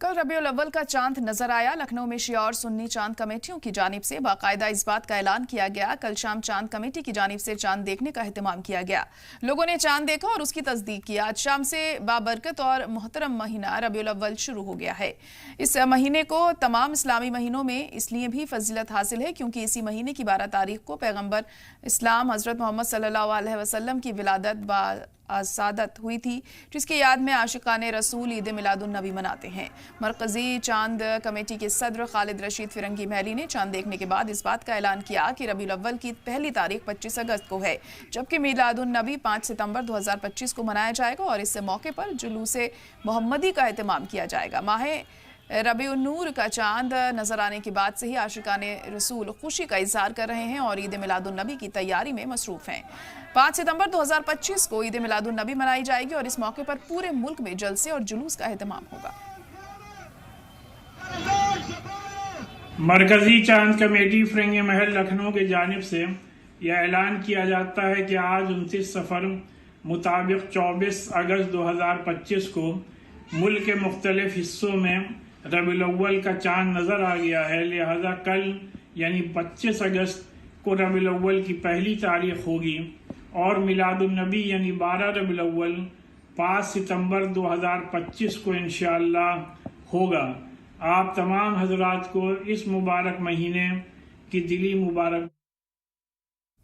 कल रबीउल अव्वल का चांद नजर आया। लखनऊ में शिया और सुन्नी चांद कमेटियों की जानिब से बाकायदा इस बात का ऐलान किया गया। कल शाम चांद कमेटी की जानिब से चांद देखने का एहतमाम किया गया। लोगों ने चांद देखा और उसकी तस्दीक की। आज शाम से बाबरकत और मोहतरम महीना रबीउल अव्वल शुरू हो गया है। इस महीने को तमाम इस्लामी महीनों में इसलिए भी फजीलत हासिल है क्योंकि इसी महीने की 12 तारीख को पैगम्बर इस्लाम हजरत मोहम्मद सल्लल्लाहु अलैहि वसल्लम की विलादत सादत हुई थी, जिसकी याद में आशिकाने रसूल ईद मिलादुन नबी मनाते हैं। मरकजी चांद कमेटी के सदर खालिद रशीद फिरंगी महली ने चांद देखने के बाद इस बात का ऐलान किया कि रबीउल अव्वल की पहली तारीख 25 अगस्त को है, जबकि मिलादुन नबी 5 सितंबर 2025 को मनाया जाएगा और इस मौके पर जुलूसे मोहम्मदी का एहतमाम किया जाएगा। माह रबीउन नूर का चांद नजर आने के बाद से ही आशिकाने रसूल खुशी का इजहार कर रहे हैं और ईद मिलादुन नबी की तैयारी में मसरूफ हैं। 5 सितंबर 2025 को ईद मिलादुन नबी मनाई जाएगी और इस मौके पर पूरे मुल्क में जलसे और जुलूस का एहतमाम होगा। मरकजी चांद कमेटी फिरंगी महल लखनऊ की जानिब से यह ऐलान किया जाता है कि आज 29 सफर मुताबिक 24 अगस्त 2025 को मुल्क के मुख्तलिफ हिस्सों में रबीउल अव्वल का चांद नजर आ गया है। लिहाजा कल यानी 25 अगस्त को रबीउल अव्वल की पहली तारीख होगी और मिलादुन नबी यानी 12 रबीउल अव्वल 5 सितंबर 2025 को इंशाअल्लाह होगा। आप तमाम हजरात को इस मुबारक महीने की दिली मुबारक